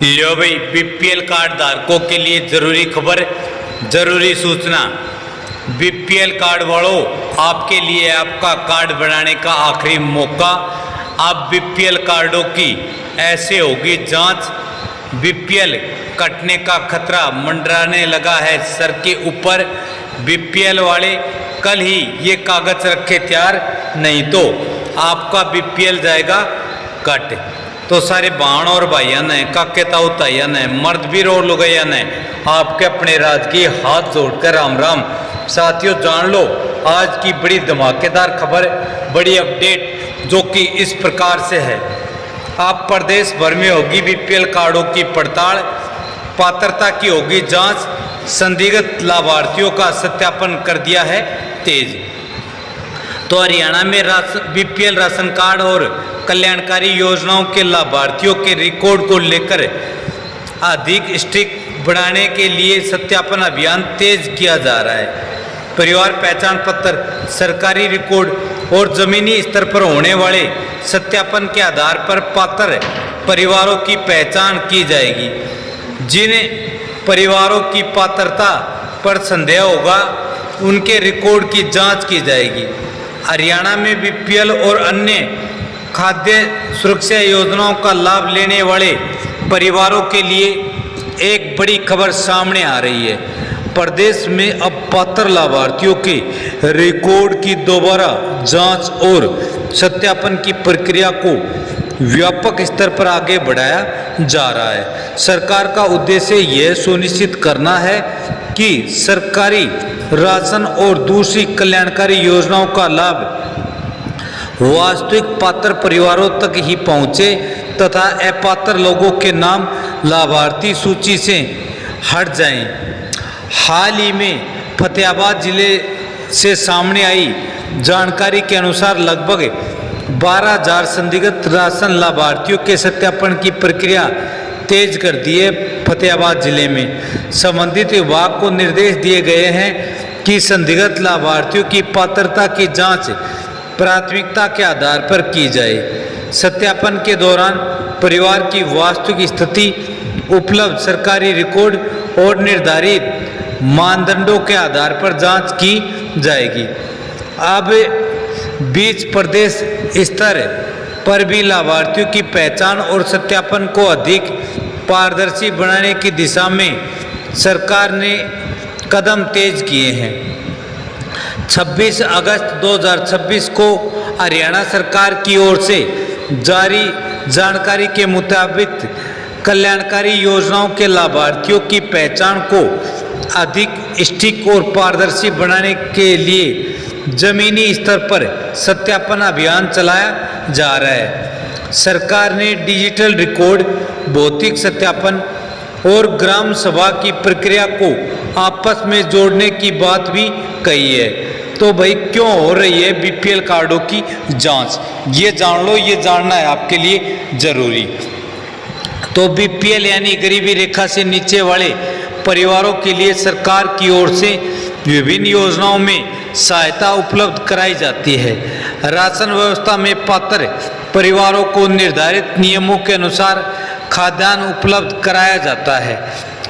लो भाई, BPL card धारकों के लिए जरूरी खबर, जरूरी सूचना। बीपीएल कार्ड वालों, आपके लिए आपका कार्ड बनाने का आखिरी मौका। अब बीपीएल कार्डों की ऐसे होगी जांच। बीपीएल कटने का खतरा मंडराने लगा है सर के ऊपर। बीपीएल वाले कल ही ये कागज रखे तैयार, नहीं तो आपका बीपीएल जाएगा कट। तो सारे बहन और भाइयों ने, काके ताऊ ताइया ने, मर्द भी और लुगैया ने आपके अपने राज की हाथ जोड़कर राम राम। साथियों, जान लो आज की बड़ी धमाकेदार खबर, बड़ी अपडेट, जो कि इस प्रकार से है। आप प्रदेश भर में होगी बीपीएल कार्डों की पड़ताल, पात्रता की होगी जांच। संदिग्ध लाभार्थियों का सत्यापन कर दिया है तेज। तो हरियाणा में बीपीएल राशन कार्ड और कल्याणकारी योजनाओं के लाभार्थियों के रिकॉर्ड को लेकर अधिक स्ट्रिक्ट बनाने के लिए सत्यापन अभियान तेज किया जा रहा है। परिवार पहचान पत्र, सरकारी रिकॉर्ड और जमीनी स्तर पर होने वाले सत्यापन के आधार पर पात्र परिवारों की पहचान की जाएगी। जिन परिवारों की पात्रता पर संदेह होगा उनके रिकॉर्ड की जांच की जाएगी। हरियाणा में बीपीएल और अन्य खाद्य सुरक्षा योजनाओं का लाभ लेने वाले परिवारों के लिए एक बड़ी खबर सामने आ रही है। प्रदेश में अब पात्र लाभार्थियों के रिकॉर्ड की दोबारा जांच और सत्यापन की प्रक्रिया को व्यापक स्तर पर आगे बढ़ाया जा रहा है। सरकार का उद्देश्य यह सुनिश्चित करना है कि सरकारी राशन और दूसरी कल्याणकारी योजनाओं का लाभ वास्तविक पात्र परिवारों तक ही पहुंचे तथा अपात्र लोगों के नाम लाभार्थी सूची से हट जाएं। हाल ही में फतेहाबाद जिले से सामने आई जानकारी के अनुसार लगभग 12,000 संदिग्ध राशन लाभार्थियों के सत्यापन की प्रक्रिया तेज कर दी है। फतेहाबाद जिले में संबंधित विभाग को निर्देश दिए गए हैं कि संदिग्ध लाभार्थियों की पात्रता की जांच प्राथमिकता के आधार पर की जाए। सत्यापन के दौरान परिवार की वास्तविक स्थिति, उपलब्ध सरकारी रिकॉर्ड और निर्धारित मानदंडों के आधार पर जांच की जाएगी। अब बीच प्रदेश स्तर पर भी लाभार्थियों की पहचान और सत्यापन को अधिक पारदर्शी बनाने की दिशा में सरकार ने कदम तेज किए हैं। 26 अगस्त 2026 को हरियाणा सरकार की ओर से जारी जानकारी के मुताबिक कल्याणकारी योजनाओं के लाभार्थियों की पहचान को अधिक स्ट्रिक्ट और पारदर्शी बनाने के लिए जमीनी स्तर पर सत्यापन अभियान चलाया जा रहा है। सरकार ने डिजिटल रिकॉर्ड, भौतिक सत्यापन और ग्राम सभा की प्रक्रिया को आपस में जोड़ने की बात भी कही है। तो भाई, क्यों हो रही है बीपीएल कार्डों की जांच, ये जान लो, ये जानना है आपके लिए जरूरी। तो बीपीएल यानी गरीबी रेखा से नीचे वाले परिवारों के लिए सरकार की ओर से विभिन्न योजनाओं में सहायता उपलब्ध कराई जाती है। राशन व्यवस्था में पात्र परिवारों को निर्धारित नियमों के अनुसार खाद्यान्न उपलब्ध कराया जाता है।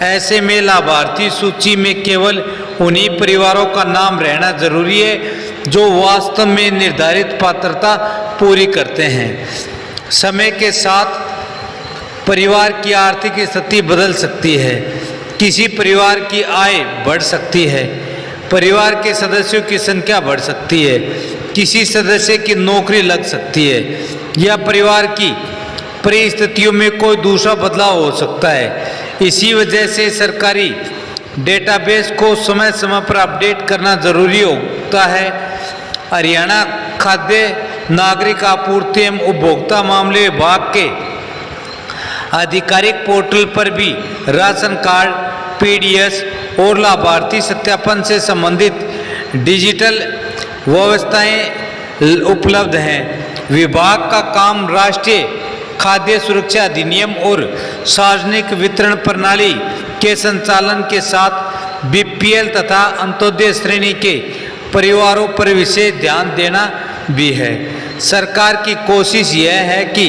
ऐसे में लाभार्थी सूची में केवल उन्हीं परिवारों का नाम रहना जरूरी है जो वास्तव में निर्धारित पात्रता पूरी करते हैं। समय के साथ परिवार की आर्थिक स्थिति बदल सकती है, किसी परिवार की आय बढ़ सकती है, परिवार के सदस्यों की संख्या बढ़ सकती है, किसी सदस्य की नौकरी लग सकती है या परिवार की परिस्थितियों में कोई दूसरा बदलाव हो सकता है। इसी वजह से सरकारी डेटाबेस को समय समय पर अपडेट करना जरूरी होता है। हरियाणा खाद्य नागरिक आपूर्ति एवं उपभोक्ता मामले विभाग के आधिकारिक पोर्टल पर भी राशन कार्ड, पीडीएस और लाभार्थी सत्यापन से संबंधित डिजिटल व्यवस्थाएं उपलब्ध हैं। विभाग का काम राष्ट्रीय खाद्य सुरक्षा अधिनियम और सार्वजनिक वितरण प्रणाली के संचालन के साथ बीपीएल तथा अंत्योदय श्रेणी के परिवारों पर विशेष ध्यान देना भी है। सरकार की कोशिश यह है कि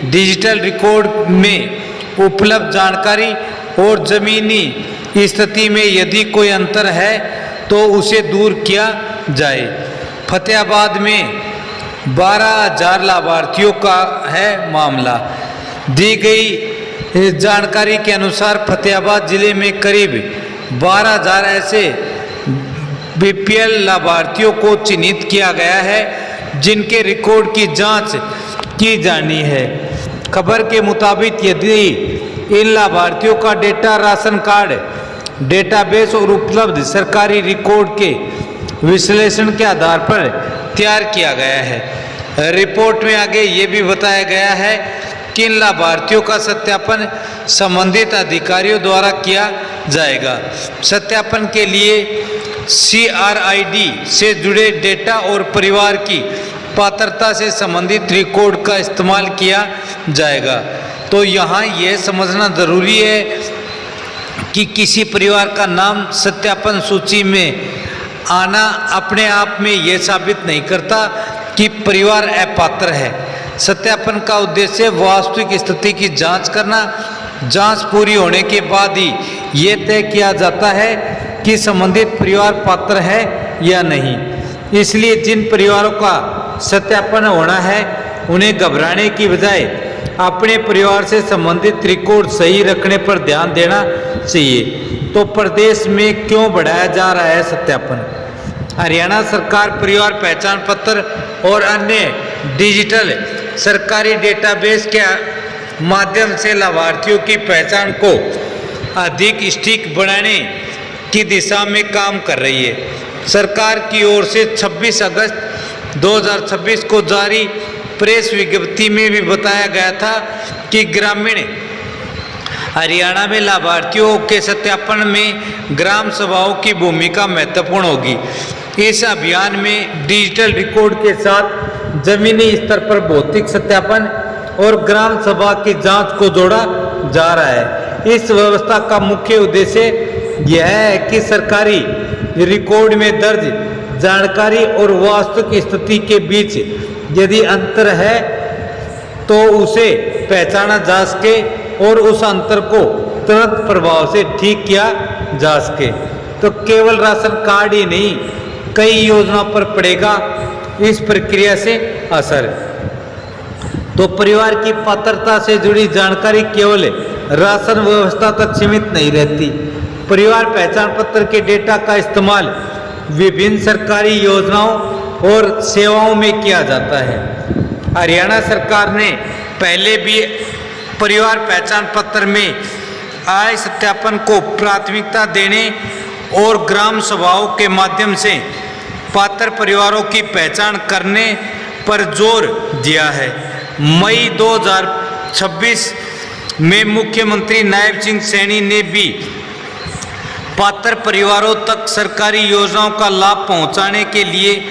डिजिटल रिकॉर्ड में उपलब्ध जानकारी और जमीनी स्थिति में यदि कोई अंतर है तो उसे दूर किया जाए। फतेहाबाद में 12,000 लाभार्थियों का है मामला। दी गई जानकारी के अनुसार फतेहाबाद जिले में करीब 12,000 ऐसे बीपीएल लाभार्थियों को चिन्हित किया गया है जिनके रिकॉर्ड की जांच की जानी है। खबर के मुताबिक यदि इन लाभार्थियों का डेटा राशन कार्ड डेटाबेस और उपलब्ध सरकारी रिकॉर्ड के विश्लेषण के आधार पर तैयार किया गया है। रिपोर्ट में आगे ये भी बताया गया है कि इन लाभार्थियों का सत्यापन संबंधित अधिकारियों द्वारा किया जाएगा। सत्यापन के लिए CRID से जुड़े डेटा और परिवार की पात्रता से संबंधित रिकॉर्ड का इस्तेमाल किया जाएगा। तो यहाँ यह समझना ज़रूरी है कि किसी परिवार का नाम सत्यापन सूची में आना अपने आप में यह साबित नहीं करता कि परिवार अपात्र है। सत्यापन का उद्देश्य वास्तविक स्थिति की जांच करना। जांच पूरी होने के बाद ही ये तय किया जाता है कि संबंधित परिवार पात्र है या नहीं। इसलिए जिन परिवारों का सत्यापन होना है उन्हें घबराने की बजाय अपने परिवार से संबंधित रिकॉर्ड सही रखने पर ध्यान देना चाहिए। तो प्रदेश में क्यों बढ़ाया जा रहा है सत्यापन? हरियाणा सरकार परिवार पहचान पत्र और अन्य डिजिटल सरकारी डेटाबेस के माध्यम से लाभार्थियों की पहचान को अधिक सटीक बनाने की दिशा में काम कर रही है। सरकार की ओर से 26 अगस्त 2026 को जारी प्रेस विज्ञप्ति में भी बताया गया था कि ग्रामीण हरियाणा में लाभार्थियों के सत्यापन में ग्राम सभाओं की भूमिका महत्वपूर्ण होगी। इस अभियान में डिजिटल रिकॉर्ड के साथ जमीनी स्तर पर भौतिक सत्यापन और ग्राम सभा की जांच को जोड़ा जा रहा है। इस व्यवस्था का मुख्य उद्देश्य यह है कि सरकारी रिकॉर्ड में दर्ज जानकारी और वास्तविक स्थिति के बीच यदि अंतर है तो उसे पहचाना जा सके और उस अंतर को तुरंत प्रभाव से ठीक किया जा सके। तो केवल राशन कार्ड ही नहीं, कई योजनाओं पर पड़ेगा इस प्रक्रिया से असर। तो परिवार की पात्रता से जुड़ी जानकारी केवल राशन व्यवस्था तक सीमित नहीं रहती। परिवार पहचान पत्र के डेटा का इस्तेमाल विभिन्न सरकारी योजनाओं और सेवाओं में किया जाता है। हरियाणा सरकार ने पहले भी परिवार पहचान पत्र में आय सत्यापन को प्राथमिकता देने और ग्राम सभाओं के माध्यम से पात्र परिवारों की पहचान करने पर जोर दिया है। मई 2026 में मुख्यमंत्री नायब सिंह सैनी ने भी पात्र परिवारों तक सरकारी योजनाओं का लाभ पहुंचाने के लिए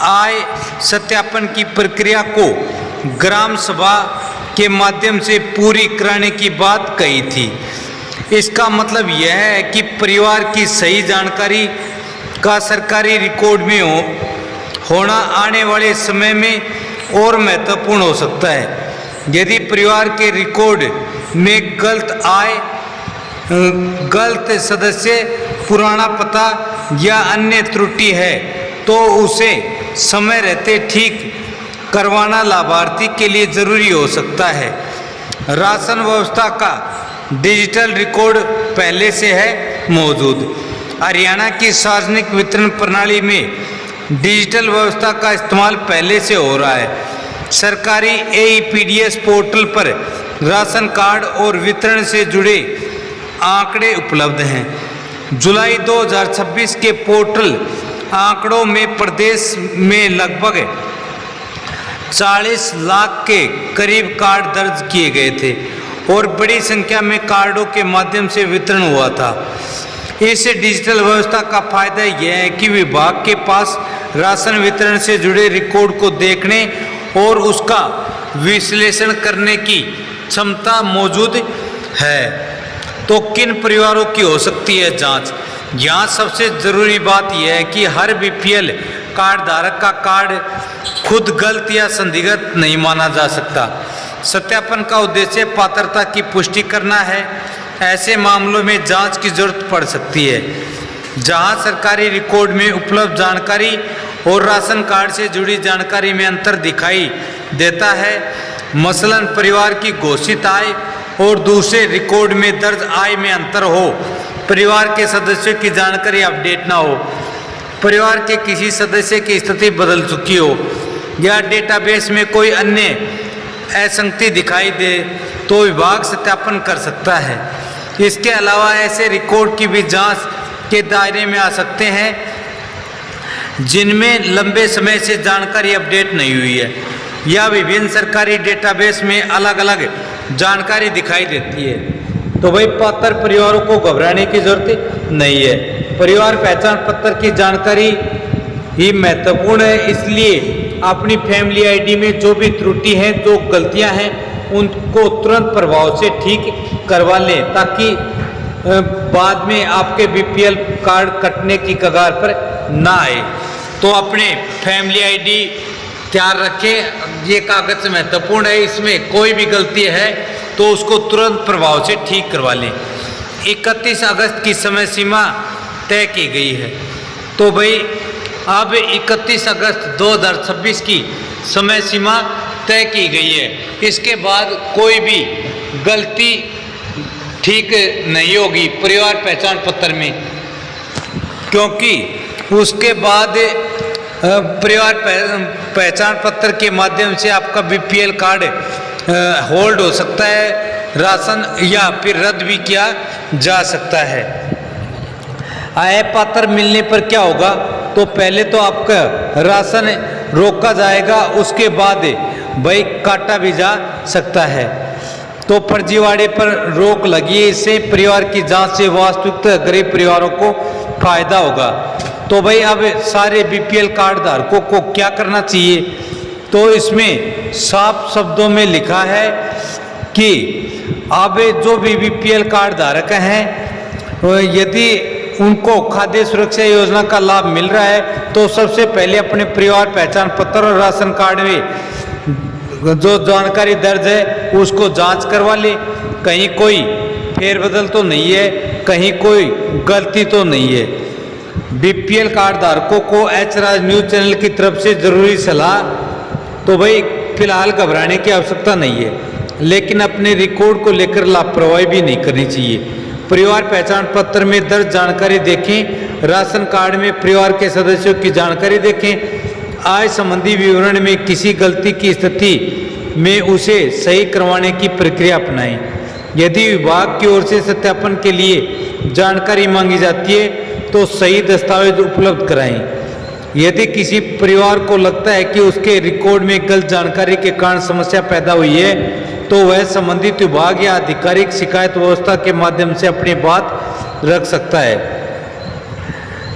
आय सत्यापन की प्रक्रिया को ग्राम सभा के माध्यम से पूरी कराने की बात कही थी। इसका मतलब यह है कि परिवार की सही जानकारी का सरकारी रिकॉर्ड में होना आने वाले समय में और महत्वपूर्ण हो सकता है। यदि परिवार के रिकॉर्ड में गलत आय, गलत सदस्य, पुराना पता या अन्य त्रुटि है तो उसे समय रहते ठीक करवाना लाभार्थी के लिए जरूरी हो सकता है। राशन व्यवस्था का डिजिटल रिकॉर्ड पहले से है मौजूद। हरियाणा की सार्वजनिक वितरण प्रणाली में डिजिटल व्यवस्था का इस्तेमाल पहले से हो रहा है। सरकारी AEPDS पोर्टल पर राशन कार्ड और वितरण से जुड़े आंकड़े उपलब्ध हैं। जुलाई 2026 के पोर्टल आंकड़ों में प्रदेश में लगभग 40 लाख के करीब कार्ड दर्ज किए गए थे और बड़ी संख्या में कार्डों के माध्यम से वितरण हुआ था। इस डिजिटल व्यवस्था का फायदा यह है कि विभाग के पास राशन वितरण से जुड़े रिकॉर्ड को देखने और उसका विश्लेषण करने की क्षमता मौजूद है। तो किन परिवारों की हो सकती है जांच? यहाँ सबसे ज़रूरी बात यह है कि हर BPL कार्ड धारक का कार्ड खुद गलत या संदिग्ध नहीं माना जा सकता। सत्यापन का उद्देश्य पात्रता की पुष्टि करना है। ऐसे मामलों में जांच की जरूरत पड़ सकती है जहां सरकारी रिकॉर्ड में उपलब्ध जानकारी और राशन कार्ड से जुड़ी जानकारी में अंतर दिखाई देता है। मसलन परिवार की घोषित आय और दूसरे रिकॉर्ड में दर्ज आय में अंतर हो, परिवार के सदस्यों की जानकारी अपडेट ना हो, परिवार के किसी सदस्य की स्थिति बदल चुकी हो या डेटाबेस में कोई अन्य असंगति दिखाई दे तो विभाग सत्यापन कर सकता है। इसके अलावा ऐसे रिकॉर्ड की भी जांच के दायरे में आ सकते हैं जिनमें लंबे समय से जानकारी अपडेट नहीं हुई है या विभिन्न सरकारी डेटाबेस में अलग अलग जानकारी दिखाई देती है। तो भाई पात्र परिवारों को घबराने की जरूरत नहीं है। परिवार पहचान पत्र की जानकारी ही महत्वपूर्ण है, इसलिए अपनी फैमिली आईडी में जो भी त्रुटि हैं, जो गलतियां हैं, उनको तुरंत प्रभाव से ठीक करवा लें ताकि बाद में आपके बीपीएल कार्ड कटने की कगार पर ना आए। तो अपने फैमिली आईडी तैयार रखें, ये कागज महत्वपूर्ण है, इसमें कोई भी गलती है तो उसको तुरंत प्रभाव से ठीक करवा लें। 31 अगस्त की समय सीमा तय की गई है। तो भाई अब 31 अगस्त 2026 की समय सीमा तय की गई है। इसके बाद कोई भी गलती ठीक नहीं होगी परिवार पहचान पत्र में, क्योंकि उसके बाद परिवार पहचान पत्र के माध्यम से आपका बीपीएल कार्ड होल्ड हो सकता है, राशन या फिर रद्द भी किया जा सकता है। आय पत्र मिलने पर क्या होगा, तो पहले तो आपका राशन रोका जाएगा, उसके बाद भाई काटा भी जा सकता है। तो फर्जीवाड़े पर रोक लगी है, इससे परिवार की जांच से वास्तविक गरीब परिवारों को फायदा होगा। तो भाई अब सारे बीपीएल कार्ड धारकों को क्या करना चाहिए, तो इसमें साफ शब्दों में लिखा है कि अब जो भी बीपीएल कार्ड धारक हैं, यदि उनको खाद्य सुरक्षा योजना का लाभ मिल रहा है तो सबसे पहले अपने परिवार पहचान पत्र और राशन कार्ड में जो जानकारी दर्ज है उसको जांच करवा ले, कहीं कोई फेरबदल तो नहीं है, कहीं कोई गलती तो नहीं है। बीपीएल कार्ड धारकों को एच राज न्यूज चैनल की तरफ से जरूरी सलाह, तो भाई फिलहाल घबराने की आवश्यकता नहीं है, लेकिन अपने रिकॉर्ड को लेकर लापरवाही भी नहीं करनी चाहिए। परिवार पहचान पत्र में दर्ज जानकारी देखें, राशन कार्ड में परिवार के सदस्यों की जानकारी देखें, आय संबंधी विवरण में किसी गलती की स्थिति में उसे सही करवाने की प्रक्रिया अपनाएं। यदि विभाग की ओर से सत्यापन के लिए जानकारी मांगी जाती है तो सही दस्तावेज उपलब्ध कराएं। यदि किसी परिवार को लगता है कि उसके रिकॉर्ड में गलत जानकारी के कारण समस्या पैदा हुई है तो वह संबंधित विभाग या आधिकारिक शिकायत व्यवस्था के माध्यम से अपनी बात रख सकता है।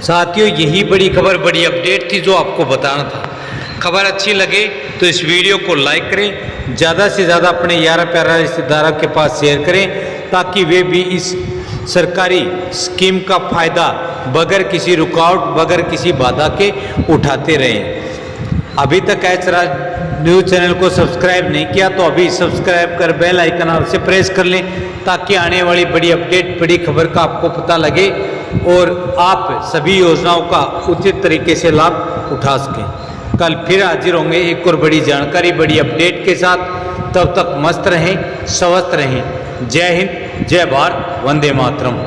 साथियों, यही बड़ी खबर, बड़ी अपडेट थी जो आपको बताना था। खबर अच्छी लगे तो इस वीडियो को लाइक करें, ज़्यादा से ज़्यादा अपने यारा प्यारा रिश्तेदारों के पास शेयर करें ताकि वे भी इस सरकारी स्कीम का फायदा बगैर किसी रुकावट, बगैर किसी बाधा के उठाते रहें। अभी तक एच राज न्यूज़ चैनल को सब्सक्राइब नहीं किया तो अभी सब्सक्राइब कर बेल आइकन अवश्य प्रेस कर लें ताकि आने वाली बड़ी अपडेट, बड़ी खबर का आपको पता लगे और आप सभी योजनाओं का उचित तरीके से लाभ उठा सकें। कल फिर हाजिर होंगे एक और बड़ी जानकारी, बड़ी अपडेट के साथ। तब तक मस्त रहें, स्वस्थ रहें। जय हिंद, जय भारत, वंदे मातरम।